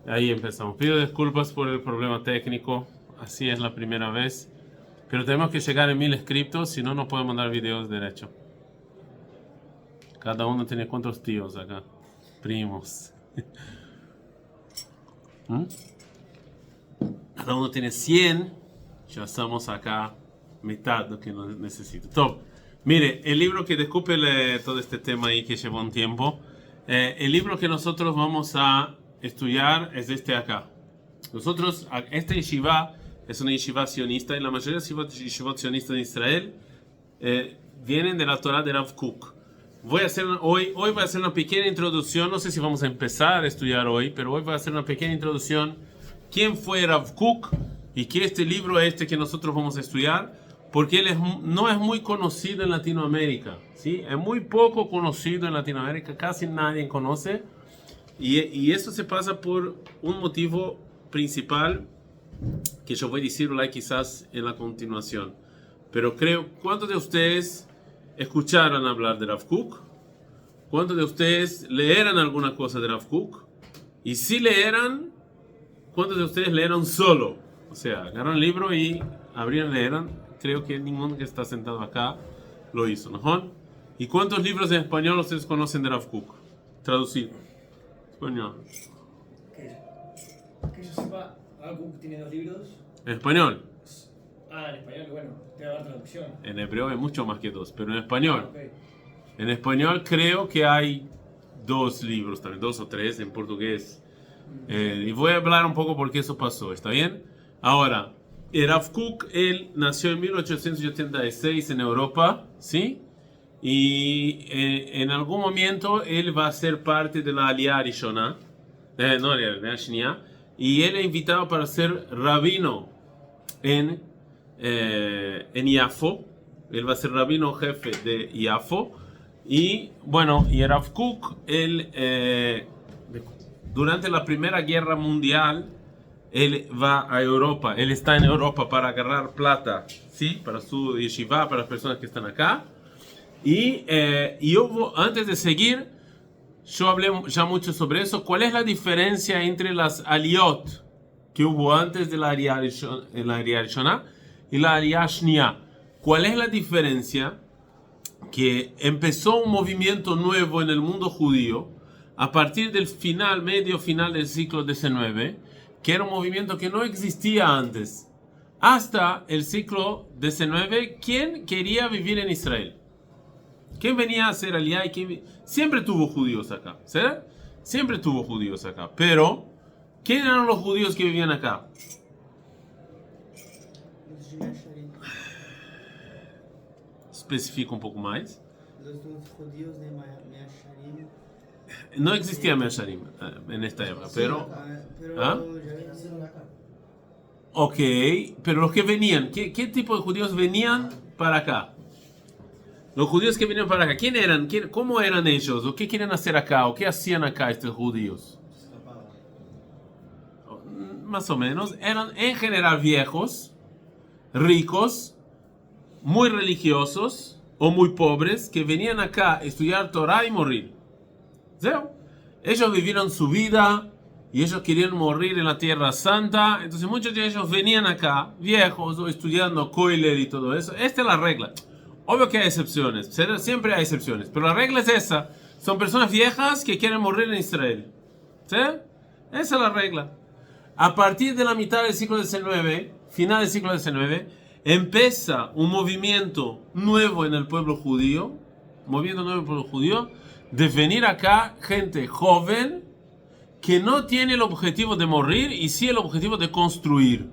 Ahí empezamos. Pido disculpas por el problema técnico. Así es la primera vez. Pero tenemos que llegar a 1000 inscriptos, si no, no podemos mandar videos derecho. Cada uno tiene cuántos tíos acá. Primos. ¿Mm? Cada uno tiene 100. Ya estamos acá mitad de lo que necesito. Top. Mire, el libro que disculpe todo este tema ahí que lleva un tiempo. El libro que nosotros vamos a estudiar es este acá. Nosotros, esta yeshiva es una yeshiva sionista y la mayoría de las yeshivot sionistas de Israel vienen de la Torah de Rav Kook. Hoy voy a hacer una pequeña introducción, no sé si vamos a empezar a estudiar hoy, pero hoy voy a hacer una pequeña introducción. ¿Quién fue Rav Kook? Y qué este libro que nosotros vamos a estudiar, porque él no es muy conocido en Latinoamérica, ¿sí? Es muy poco conocido en Latinoamérica, casi nadie conoce. Y eso se pasa por un motivo principal que yo voy a decirlo quizás en la continuación. Pero creo, ¿cuántos de ustedes escucharon hablar de Rav Kook? ¿Cuántos de ustedes leyeron alguna cosa de Rav Kook? Y si leyeron, ¿cuántos de ustedes leyeron solo? O sea, agarraron el libro y abrieron, leyeron. Creo que ninguno que está sentado acá lo hizo, ¿no? ¿Y cuántos libros en español ustedes conocen de Rav Kook? Traducido. Español. Que yo sepa, Rav Kook tiene 2 libros. ¿En español? En español, bueno, te va a dar traducción. En hebreo hay mucho más que 2, pero en español. Okay. En español creo que hay 2 libros también, 2 o 3 en portugués. Y voy a hablar un poco por qué eso pasó, ¿está bien? Ahora, Rav Kook, él nació en 1886 en Europa, ¿sí? Y en algún momento él va a ser parte de la Aliyah Arishona, no, la Aliyah Shnia, y él es invitado para ser rabino en Yafo. Él va a ser rabino jefe de Yafo. Y bueno, y Rav Kook, él durante la Primera Guerra Mundial, él va a Europa. Él está en Europa para agarrar plata, ¿sí? Para su yeshiva, para las personas que están acá. Y antes de seguir, yo hablé ya mucho sobre eso. ¿Cuál es la diferencia entre las aliyot que hubo antes de la Aliyah Rishona y la Aliyah Shnia? ¿Cuál es la diferencia? Que empezó un movimiento nuevo en el mundo judío a partir del medio final del siglo XIX, que era un movimiento que no existía antes. Hasta el siglo XIX, ¿quién quería vivir en Israel? ¿Quién venía a hacer aliyah? Siempre tuvo judíos acá, ¿sí? Siempre tuvo judíos acá. Pero, ¿quién eran los judíos que vivían acá? Especifica un poco más. Los judíos de Measharim. No existía Measharim en esta época, pero ¿ah? Ok, pero los que venían, ¿qué tipo de judíos venían para acá? Los judíos que venían para acá, ¿quién eran? ¿Cómo eran ellos? ¿O qué quieren hacer acá? ¿O qué hacían acá estos judíos? Más o menos, eran en general viejos, ricos, muy religiosos o muy pobres, que venían acá a estudiar Torah y morir. ¿Sí? Ellos vivieron su vida y ellos querían morir en la Tierra Santa. Entonces muchos de ellos venían acá, viejos o estudiando Koiler y todo eso. Esta es la regla. Obvio que hay excepciones, siempre hay excepciones, pero la regla es esa. Son personas viejas que quieren morir en Israel. ¿Sí? Esa es la regla. A partir de la mitad del siglo XIX, final del siglo XIX, empieza un movimiento nuevo en el pueblo judío, de venir acá gente joven que no tiene el objetivo de morir y sí el objetivo de construir.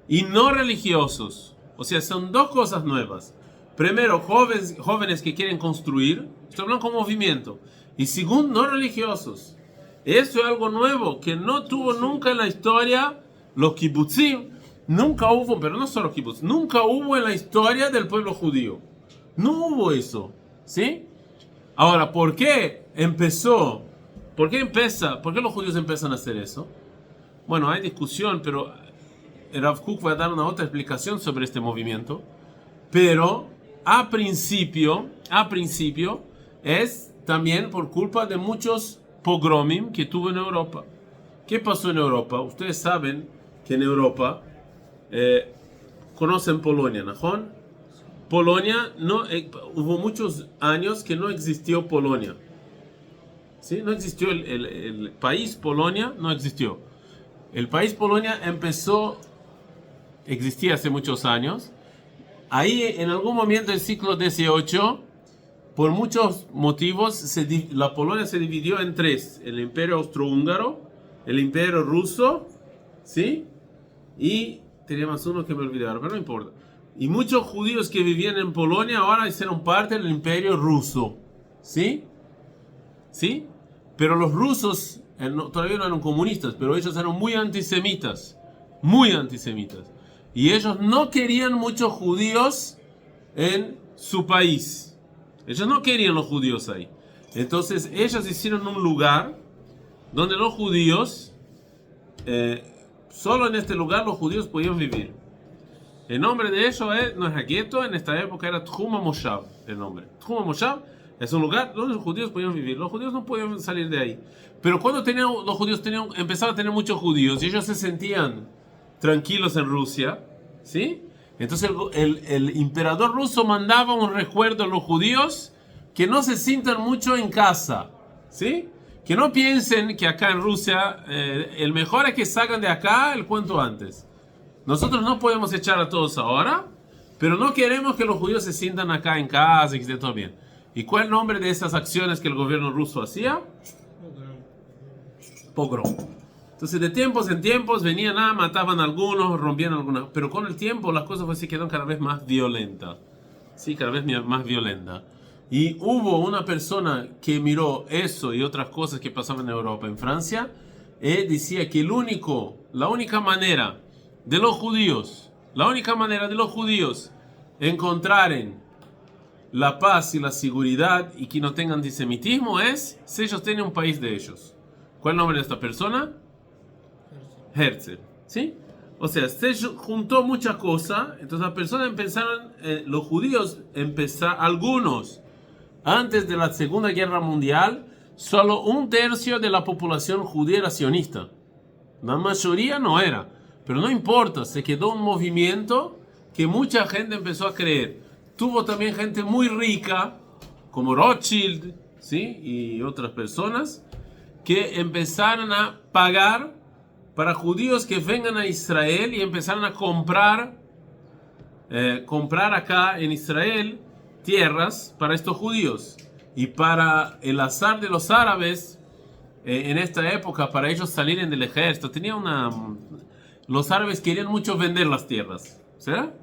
Y no religiosos. O sea, son 2 cosas nuevas. Primero, jóvenes que quieren construir, estoy hablando con movimiento. Y segundo, no religiosos. Eso es algo nuevo que no tuvo nunca en la historia los kibbutzim. Nunca hubo, pero no solo kibbutz, nunca hubo en la historia del pueblo judío. No hubo eso, ¿sí? Ahora, ¿por qué empezó? ¿Por qué los judíos empiezan a hacer eso? Bueno, hay discusión, pero Rav Kook va a dar una otra explicación sobre este movimiento. Pero a principio es también por culpa de muchos pogromim que tuvo en Europa. ¿Qué pasó en Europa? Ustedes saben que en Europa conocen Polonia, ¿no? Polonia, no, hubo muchos años que no existió Polonia. ¿Sí? No existió el país Polonia, no existió. El país Polonia existía hace muchos años. Ahí en algún momento del siglo XVIII, por muchos motivos, la Polonia se dividió en tres: el Imperio Austrohúngaro, el Imperio Ruso, ¿sí? Y tenía más uno que me olvidaron, pero no importa. Y muchos judíos que vivían en Polonia ahora hicieron parte del Imperio Ruso, ¿sí? ¿Sí? Pero los rusos todavía no eran comunistas, pero ellos eran muy antisemitas, muy antisemitas. Y ellos no querían muchos judíos en su país. Ellos no querían los judíos ahí. Entonces ellos hicieron un lugar donde los judíos, solo en este lugar los judíos podían vivir. El nombre de eso no es gueto, en esta época era Tchum HaMoshav, el nombre. Tchum HaMoshav es un lugar donde los judíos podían vivir. Los judíos no podían salir de ahí. Pero cuando los judíos empezaban a tener muchos judíos y ellos se sentían tranquilos en Rusia, ¿sí? Entonces el emperador ruso mandaba un recuerdo a los judíos que no se sientan mucho en casa, ¿sí? Que no piensen que acá en Rusia el mejor es que salgan de acá el cuanto antes. Nosotros no podemos echar a todos ahora, pero no queremos que los judíos se sientan acá en casa y que esté todo bien. ¿Y cuál es el nombre de esas acciones que el gobierno ruso hacía? Pogrom. Entonces de tiempos en tiempos venían, mataban a algunos, rompían algunas, pero con el tiempo las cosas se quedaron cada vez más violentas. Sí, cada vez más violenta. Y hubo una persona que miró eso y otras cosas que pasaban en Europa, en Francia, decía que la única manera de los judíos encontraren la paz y la seguridad y que no tengan antisemitismo es si ellos tienen un país de ellos. ¿Cuál es el nombre de esta persona? Herzl. ¿Sí? O sea, se juntó muchas cosas, entonces las personas empezaron, los judíos algunos, antes de la Segunda Guerra Mundial, solo 1/3 de la población judía era sionista. La mayoría no era. Pero no importa, se quedó un movimiento que mucha gente empezó a creer. Tuvo también gente muy rica, como Rothschild, ¿sí? Y otras personas, que empezaron a pagar para judíos que vengan a Israel y empezaron a comprar acá en Israel tierras para estos judíos. Y para el azar de los árabes, en esta época, para ellos salieron del ejército, los árabes querían mucho vender las tierras. ¿Será?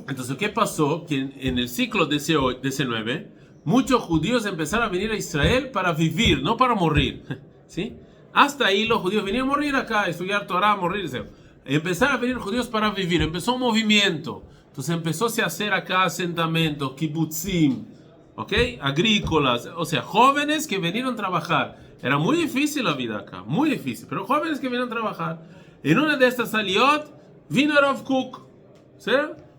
Entonces, ¿qué pasó? Que en el siglo XIX, muchos judíos empezaron a venir a Israel para vivir, no para morir. ¿Sí? Hasta ahí los judíos venían a morir acá, estudiar Torah, morirse. Empezaron a venir judíos para vivir, empezó un movimiento. Entonces empezó a hacer acá asentamientos, kibbutzim, ¿ok? Agrícolas, o sea, jóvenes que vinieron a trabajar. Era muy difícil la vida acá, muy difícil, pero jóvenes que vinieron a trabajar. En una de estas saliot vino Rav Kook, ¿sí?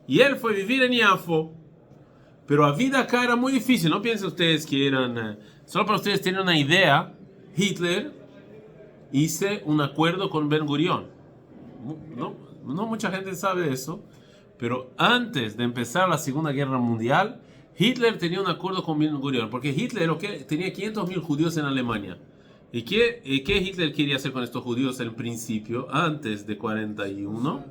Y él fue a vivir en Yafo. Pero la vida acá era muy difícil, no piensen ustedes que eran... solo para ustedes tener una idea, Hitler hizo un acuerdo con Ben Gurion. No mucha gente sabe eso, pero antes de empezar la Segunda Guerra Mundial, Hitler tenía un acuerdo con Ben Gurion, porque Hitler tenía 500.000 judíos en Alemania. ¿Y qué Hitler quería hacer con estos judíos en principio, antes de 41?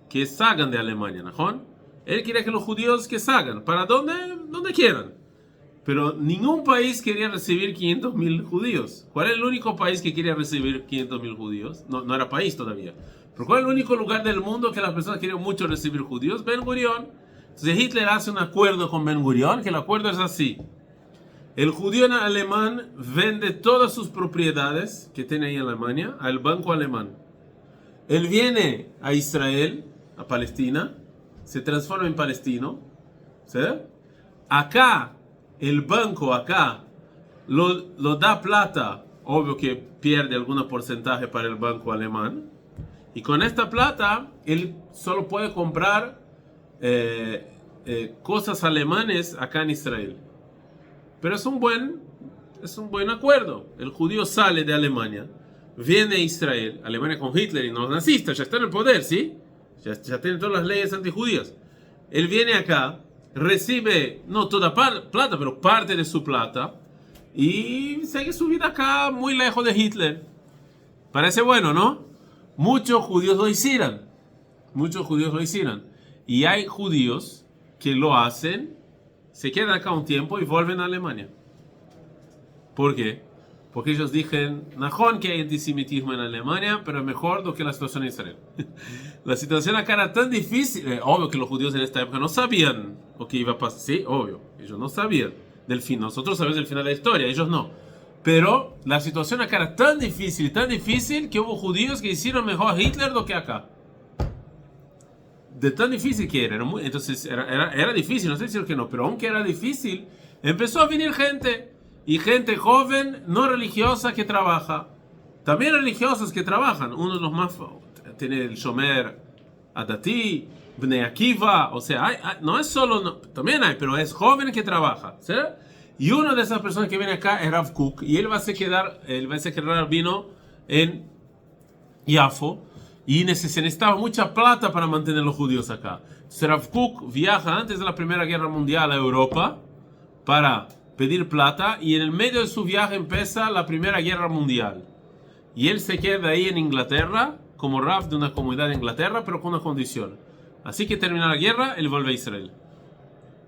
Que salgan de Alemania, ¿no? Él quería que los judíos que salgan, para donde quieran. Pero ningún país quería recibir 500.000 judíos. ¿Cuál es el único país que quería recibir 500.000 judíos? No era país todavía. Pero ¿cuál es el único lugar del mundo que las personas querían mucho recibir judíos? Ben Gurion. Entonces Hitler hace un acuerdo con Ben Gurion, que el acuerdo es así. El judío alemán vende todas sus propiedades que tiene ahí en Alemania al banco alemán. Él viene a Israel, a Palestina, se transforma en palestino, ¿sí? Acá, el banco lo da plata, obvio que pierde algún porcentaje para el banco alemán, y con esta plata él solo puede comprar cosas alemanes acá en Israel. Pero es un buen es un buen acuerdo. El judío sale de Alemania, viene a Israel, Alemania con Hitler y los nazistas, ya están en el poder, ¿sí? Ya tienen todas las leyes antijudías. Él viene acá, recibe, no toda plata, pero parte de su plata, y sigue su vida acá muy lejos de Hitler. Parece bueno, ¿no? Muchos judíos lo hicieron. Muchos judíos lo hicieron. Y hay judíos que lo hacen, se quedan acá un tiempo y vuelven a Alemania. ¿Por qué? Porque ellos dicen, Najón, que hay antisemitismo en Alemania, pero es mejor do que la situación en Israel. La situación acá era tan difícil. Obvio que los judíos en esta época no sabían lo que iba a pasar. Sí, obvio. Ellos no sabían del fin. Nosotros sabemos del final de la historia, ellos no. Pero la situación acá era tan difícil, que hubo judíos que hicieron mejor a Hitler do que acá. De tan difícil que era. Entonces era difícil, no sé decir que no, pero aunque era difícil, empezó a venir gente. Y gente joven, no religiosa, que trabaja. También religiosos que trabajan. Uno de los más... Tiene el Shomer Adati, Bnei Akiva. O sea, no es solo... No, también hay, pero es joven que trabaja. ¿Sí? Y una de esas personas que viene acá es Rav Kook. Y él va a se quedar vino en Yafo. Y se necesitaba mucha plata para mantener los judíos acá. Entonces Rav Kook viaja antes de la Primera Guerra Mundial a Europa para pedir plata, y en el medio de su viaje empieza la Primera Guerra Mundial. Y él se queda ahí en Inglaterra, como Rav de una comunidad de Inglaterra, pero con una condición. Así que termina la guerra, él vuelve a Israel.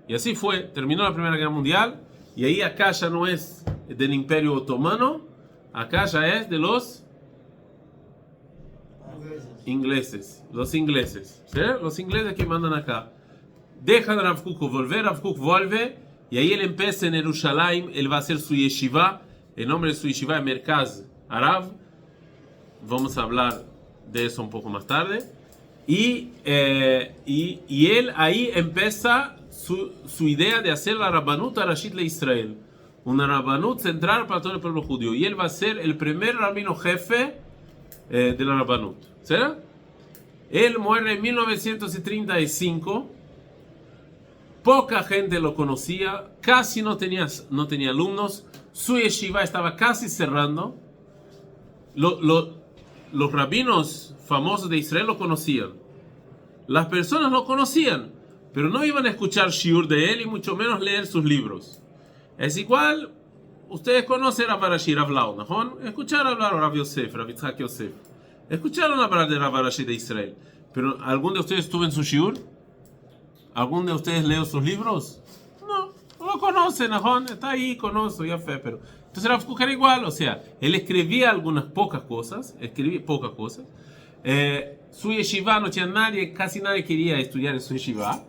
Y así fue, terminó la Primera Guerra Mundial, y ahí acá ya no es del Imperio Otomano, acá ya es de los ingleses. Los ingleses, ¿sí? Los ingleses que mandan acá. Dejan a Rav Kook volver, Rav Kook vuelve, y ahí él empieza en Jerusalén, él va a hacer su yeshiva. El nombre de su yeshiva es Merkaz Arav. Vamos a hablar de eso un poco más tarde. Y él ahí empieza su idea de hacer la Rabbanut Arashit de Israel. Una Rabbanut central para todo el pueblo judío. Y él va a ser el primer rabino jefe de la Rabbanut. ¿Será? Él muere en 1935. Poca gente lo conocía, casi no tenía alumnos, su yeshiva estaba casi cerrando. Los rabinos famosos de Israel lo conocían. Las personas lo conocían, pero no iban a escuchar shiur de él y mucho menos leer sus libros. Es igual, ustedes conocen a Barashi Rav Lau, ¿no? Escucharon hablar a Rav Yosef, Rav Yitzhak Yosef. Escucharon hablar de Rav Barashi de Israel. Pero ¿algún de ustedes estuvo en su shiur? ¿Algún de ustedes leo sus libros? No lo conocen, ¿no? Está ahí, conozco, ya fe, pero... Entonces Rav Kook era igual, o sea, él escribía pocas cosas. Su yeshiva no tenía casi nadie quería estudiar en su yeshiva.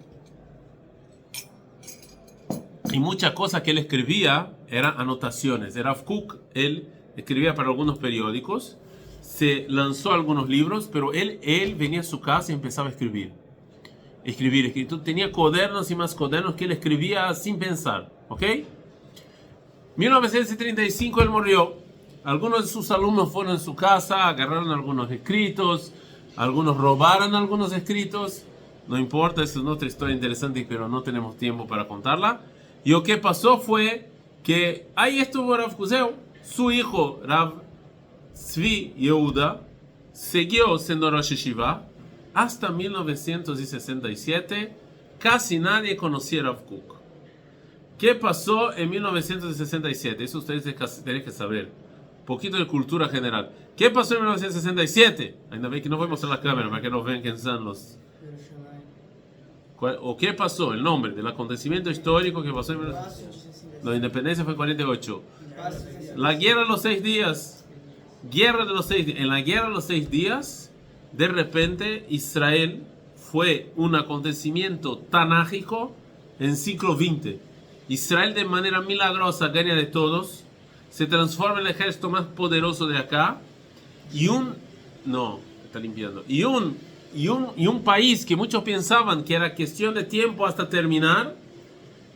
Y muchas cosas que él escribía eran anotaciones. Rav Kook, él escribía para algunos periódicos, se lanzó algunos libros, pero él venía a su casa y empezaba a escribir. Tenía cuadernos y más cuadernos que él escribía sin pensar, ¿ok? 1935 él murió. Algunos de sus alumnos fueron en su casa, agarraron algunos escritos, algunos robaron algunos escritos. No importa, eso es otra historia interesante, pero no tenemos tiempo para contarla. Y lo que pasó fue que ahí estuvo Rav Kuzeu, su hijo Rav Tzvi Yehuda, siguió siendo Rosh Yeshiva. Hasta 1967, casi nadie conocía a Rav Kook. ¿Qué pasó en 1967? Eso ustedes tienen que saber. Un poquito de cultura general. ¿Qué pasó en 1967? Ainda bem que no voy a mostrar la cámara para que no vean quién son los... ¿O qué pasó? El nombre del acontecimiento histórico que pasó en... La independencia fue en 48. La guerra de los 6 días. En la guerra de los 6 días... De repente, Israel fue un acontecimiento tanágico en siglo XX. Israel de manera milagrosa gana de todos, se transforma en el ejército más poderoso de acá, y un país que muchos pensaban que era cuestión de tiempo hasta terminar,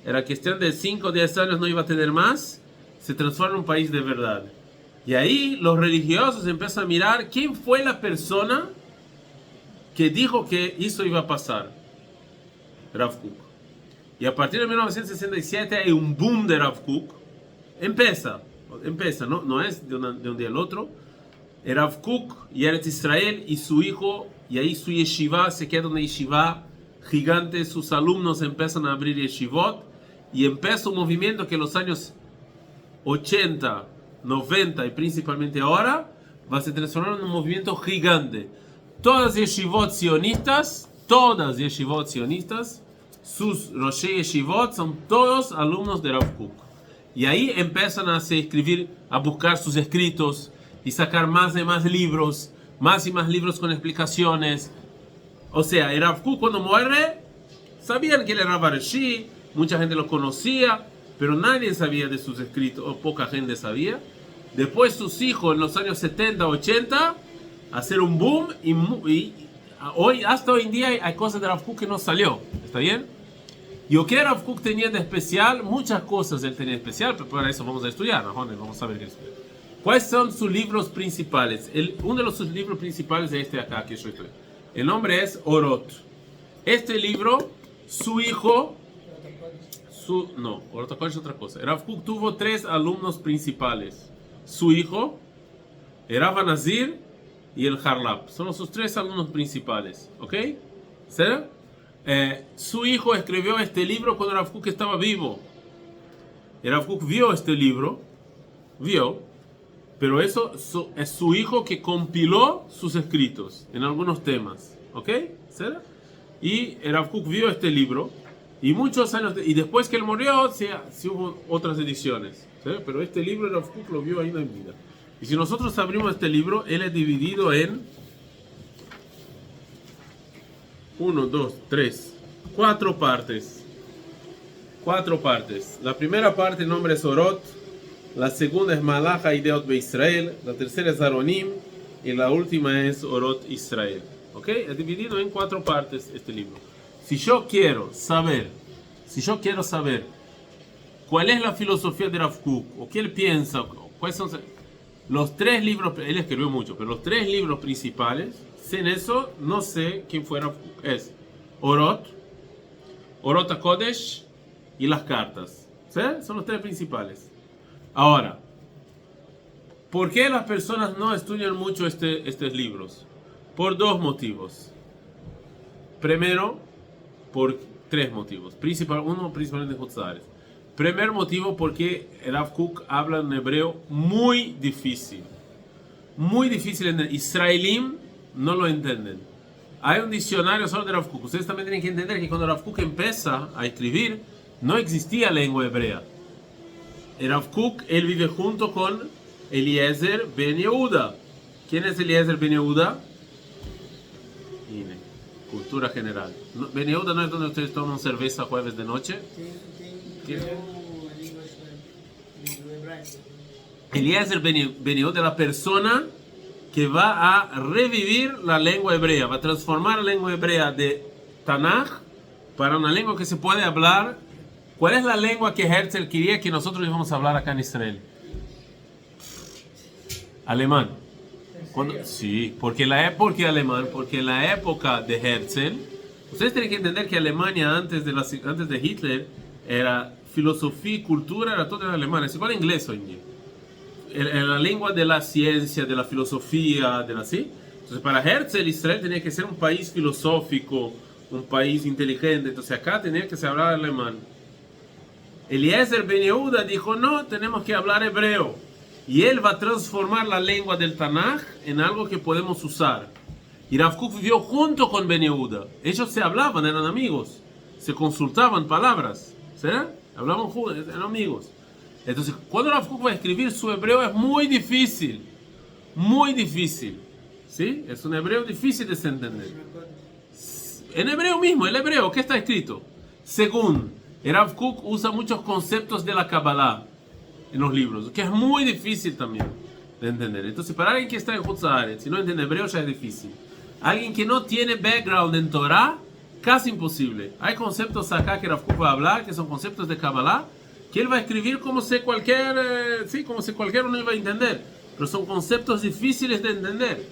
era cuestión de 5 o 10 años, no iba a tener más, se transforma en un país de verdad. Y ahí los religiosos empiezan a mirar quién fue la persona que dijo que eso iba a pasar. Rav Kook. Y a partir de 1967 hay un boom de Rav Kook. Empieza. Empieza, no es de un día al otro. Rav Kook y Eretz Israel y su hijo, y ahí su yeshiva se queda una yeshiva gigante, sus alumnos empiezan a abrir yeshivot, y empieza un movimiento que en los años 80, 90 y principalmente ahora va a se transformar en un movimiento gigante. Todas yeshivot sionistas, sus Roshei Yeshivot son todos alumnos de Rav Kook. Y ahí empiezan a escribir, a buscar sus escritos y sacar más y más libros con explicaciones. O sea, el Rav Kook cuando muere, sabían que él era Barashi, mucha gente lo conocía, pero nadie sabía de sus escritos, o poca gente sabía. Después sus hijos en los años 70, 80, hacer un boom, y hoy, hasta hoy en día hay cosas de Rav Kook que no salió. ¿Está bien? Y lo que Rav Kook tenía de especial, muchas cosas él tenía de especial, pero para eso vamos a estudiar, ¿no? Vamos a ver qué es. ¿Cuáles son sus libros principales? Uno de sus libros principales es este acá que yo estoy. El nombre es Orot. Este libro, su hijo, Orot es otra cosa. Rav Kook tuvo 3 alumnos principales. Su hijo, Rav Nazir y el Harlap. Son sus 3 alumnos principales. ¿Ok? ¿Sí? Su hijo escribió este libro cuando Rav Kook estaba vivo. Y Rav Kook vio este libro, pero eso es su hijo que compiló sus escritos en algunos temas. ¿Ok? ¿Sí? Y Rav Kook vio este libro, y muchos años, y después que él murió, sí hubo otras ediciones. ¿Sí? Pero este libro Rav Kook lo vio ahí en vida. Y si nosotros abrimos este libro, él es dividido en 1, 2, 3, 4 partes. 4 partes. La primera parte, el nombre es Orot. La segunda es Malacha Ideot Be Israel. La tercera es Aronim. Y la última es Orot Israel. ¿Ok? Es dividido en 4 partes este libro. Si yo quiero saber cuál es la filosofía de Rav Kook, o qué él piensa, cuáles son los 3 libros, él escribió mucho, pero los 3 libros principales, sin eso, no sé quién fue Rav Kook. Es Orot HaKodesh y las cartas. ¿Sí? Son los 3 principales. Ahora, ¿por qué las personas no estudian mucho estos libros? Por 2 motivos. Primero, por 3 motivos. Uno principalmente en Hutzares. Primer motivo, porque Rav Kook habla en hebreo muy difícil. Muy difícil de entender. Israelim no lo entienden. Hay un diccionario solo de Rav Kook. Ustedes también tienen que entender que cuando Rav Kook empieza a escribir, no existía lengua hebrea. Rav Kook, él vive junto con Eliezer Ben Yehuda. ¿Quién es Eliezer Ben Yehuda? Cultura general. Ben Yehuda no es donde ustedes toman cerveza jueves de noche. Eliezer Ben Yehuda es la persona que va a revivir la lengua hebrea, va a transformar la lengua hebrea de Tanaj para una lengua que se puede hablar. ¿Cuál es la lengua que Herzl quería que nosotros íbamos a hablar acá en Israel? Alemán. Sí, porque alemán, porque en la época de Herzl, ustedes tienen que entender que Alemania antes de Hitler era filosofía y cultura, era todo en alemán, es igual inglés hoy en día. En la lengua de la ciencia, de la filosofía, ¿sí? Entonces para Herzl Israel tenía que ser un país filosófico, un país inteligente, entonces acá tenía que hablar alemán. Eliezer Ben Yehuda dijo, no, tenemos que hablar hebreo. Y él va a transformar la lengua del Tanaj en algo que podemos usar. Y Rav Kook vivió junto con Ben Yehuda. Ellos se hablaban, eran amigos. Se consultaban palabras. ¿Sí? Hablaban juntos, eran amigos. Entonces, cuando Rav Kook va a escribir, su hebreo es muy difícil. Muy difícil. ¿Sí? Es un hebreo difícil de entender. En hebreo mismo, el hebreo, ¿qué está escrito? Según, Rav Kook usa muchos conceptos de la Kabbalah en los libros, que es muy difícil también de entender. Entonces, para alguien que está en Hutzaret, si no entiende hebreo, ya es difícil. Alguien que no tiene background en Torah, casi imposible. Hay conceptos acá que Rav Kook va a hablar, que son conceptos de Kabbalah, que él va a escribir como si cualquiera uno iba a entender. Pero son conceptos difíciles de entender.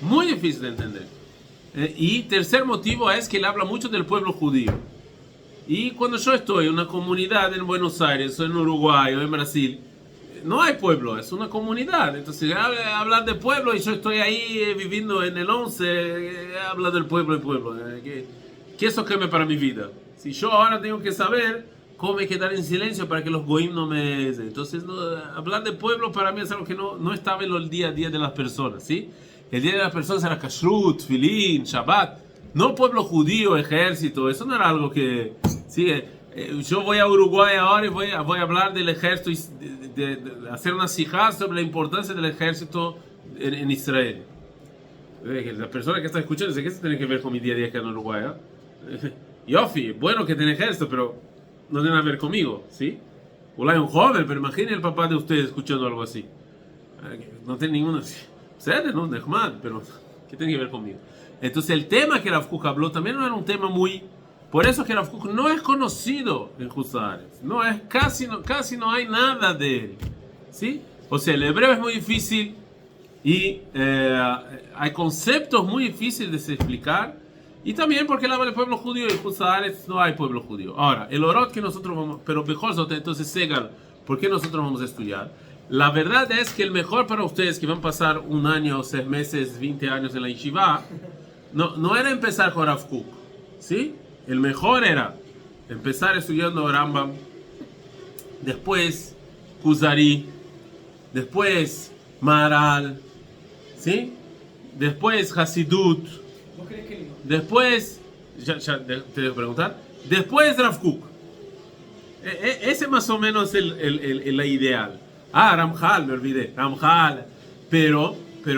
Muy difíciles de entender. Y tercer motivo es que él habla mucho del pueblo judío. Y cuando yo estoy en una comunidad en Buenos Aires, o en Uruguay, o en Brasil, no hay pueblo, es una comunidad. Entonces, hablar de pueblo y yo estoy ahí viviendo en el 11, habla del pueblo, el pueblo. ¿Qué eso cambia para mi vida? Si yo ahora tengo que saber cómo me quedar en silencio para que los goim no me... Entonces, hablar de pueblo para mí es algo que no estaba en el día a día de las personas, ¿sí? El día de las personas era kashrut, filín, shabbat. No pueblo judío, ejército, eso no era algo que... ¿sí? Yo voy a Uruguay ahora y voy a hablar del ejército, de hacer una sijá sobre la importancia del ejército en Israel. La persona que está escuchando dice, ¿qué se tiene que ver con mi día a día acá en Uruguay? Yofi, bueno que tiene ejército, pero no tiene nada que ver conmigo, ¿sí? Hola, un joven, pero imagine el papá de ustedes escuchando algo así. No tiene ninguna... ¿Ustedes? No, Nehmad, pero ¿qué tiene que ver conmigo? Entonces el tema que Rav Kook habló también no era un tema muy... Por eso que Rav Kook no es conocido en Haaretz. No es, casi no hay nada de él, ¿sí? O sea, el hebreo es muy difícil y hay conceptos muy difíciles de se explicar. Y también porque él habla del pueblo judío y en Haaretz no hay pueblo judío. Ahora, el orot que nosotros vamos... Pero mejor, entonces, Segal, ¿por qué nosotros vamos a estudiar? La verdad es que el mejor para ustedes que van a pasar 1 año, 6 meses, 20 años en la yeshiva, no era empezar con Rav Kook, ¿sí? El mejor era empezar estudiando Rambam, después Kuzari, después Maharal, ¿sí? Después Hasidut, ¿Vos crees que después, ya te voy a preguntar, después Rav Kook. Ese más o menos es la ideal. Ramjal, me olvidé, Ramjal. Pero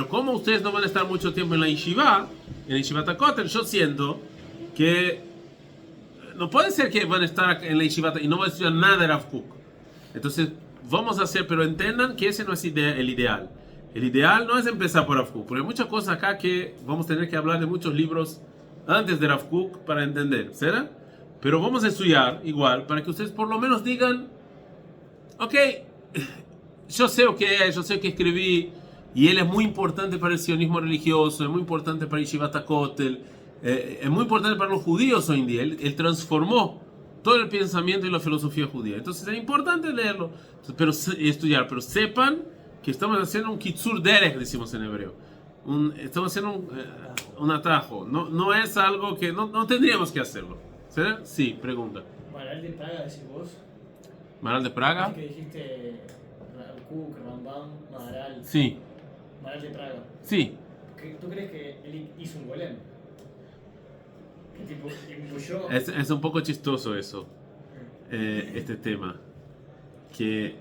como ustedes no van a estar mucho tiempo en la Yeshivat HaKotel, yo siento que no puede ser que van a estar en la Yeshivat y no van a estudiar nada de Rav Kook. Entonces, vamos a hacer, pero entendan que ese no es el ideal. El ideal no es empezar por Rav Kook, porque hay muchas cosas acá que vamos a tener que hablar de muchos libros antes de Rav Kook para entender, ¿será? Pero vamos a estudiar igual para que ustedes por lo menos digan, ok, yo sé lo que es, yo sé que escribí, y él es muy importante para el sionismo religioso, es muy importante para Yeshivat HaKotel, es muy importante para los judíos hoy en día. Él transformó todo el pensamiento y la filosofía judía. Entonces es importante leerlo, pero estudiar. Pero sepan que estamos haciendo un kitzur derech, decimos en hebreo. Estamos haciendo un atajo. No es algo que no tendríamos que hacerlo. ¿Será? Sí, pregunta. Maharal de Praga, decís vos? ¿Maharal de Praga? Es que dijiste Rav Kook, Rambam, Maharal. Sí. Maharal de Praga. Sí. ¿Tú crees que él hizo un golem? ¿Qué tipo influyó? Es un poco chistoso eso, este tema. Que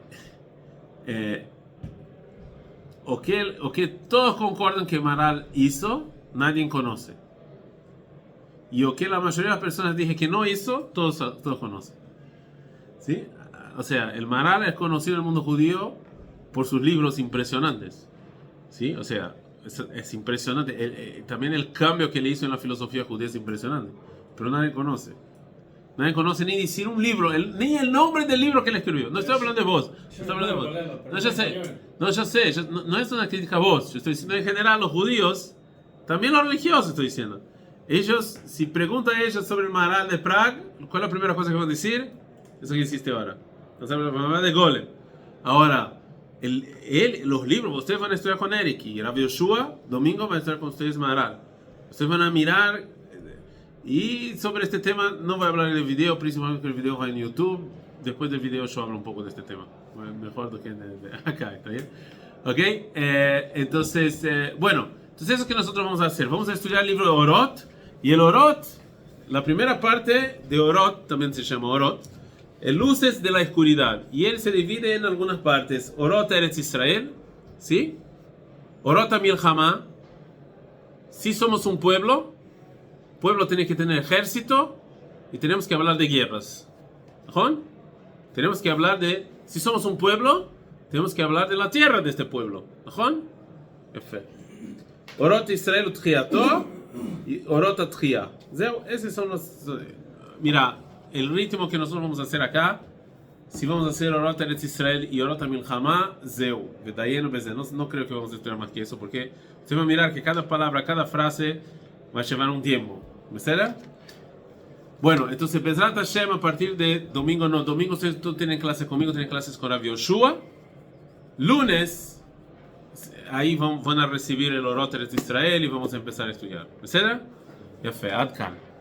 o que todos concuerdan que Maharal hizo, nadie conoce. Y o que la mayoría de las personas dije que no hizo, todos conocen. ¿Sí? O sea, el Maharal es conocido en el mundo judío por sus libros impresionantes. ¿Sí? O sea, es impresionante. También el cambio que le hizo en la filosofía judía es impresionante. Pero nadie conoce. Nadie conoce ni decir un libro, ni el nombre del libro que él escribió. No estoy hablando de vos. No, yo sé. No es una crítica a vos. Yo estoy diciendo en general los judíos, también los religiosos estoy diciendo. Ellos, si preguntan a ellos sobre el Maharal de Praga, ¿cuál es la primera cosa que van a decir? Eso que hiciste ahora. Entonces, la mamá de Golem. Ahora, los libros, ustedes van a estudiar con Eric y Rabbi Yoshua, domingo van a estudiar con ustedes Maharal. Ustedes van a mirar, y sobre este tema no voy a hablar en el video, principalmente el video va en YouTube. Después del video yo hablo un poco de este tema. Mejor do que acá, ¿está bien? ¿Ok? Entonces, bueno, entonces eso es que nosotros vamos a hacer. Vamos a estudiar el libro de Orot. Y el Orot, la primera parte de Orot, también se llama Orot, luces de la oscuridad. Y él se divide en algunas partes. Orot Eretz Israel, ¿sí? Orot Milchama, si somos un pueblo tiene que tener ejército y tenemos que hablar de guerras. ¿Ajón? Tenemos que hablar de, si somos un pueblo, tenemos que hablar de la tierra de este pueblo. ¿Ajón? Perfecto. Orot Israel Utchiato y Orot Atchia. Esos son los... Mira, el ritmo que nosotros vamos a hacer acá, si vamos a hacer Orot Eretz Israel y Orot Milchama, Zeu. No creo que vamos a estudiar más que eso, porque se va a mirar que cada palabra, cada frase va a llevar un tiempo. ¿Me será? Bueno, entonces Bezrat Hashem a partir de domingo, ustedes tú tienen clases conmigo, tienen clases con Rabbi Yoshua, lunes, ahí van a recibir el Orot de Israel y vamos a empezar a estudiar. ¿Verdad? Ya fe, Adkan.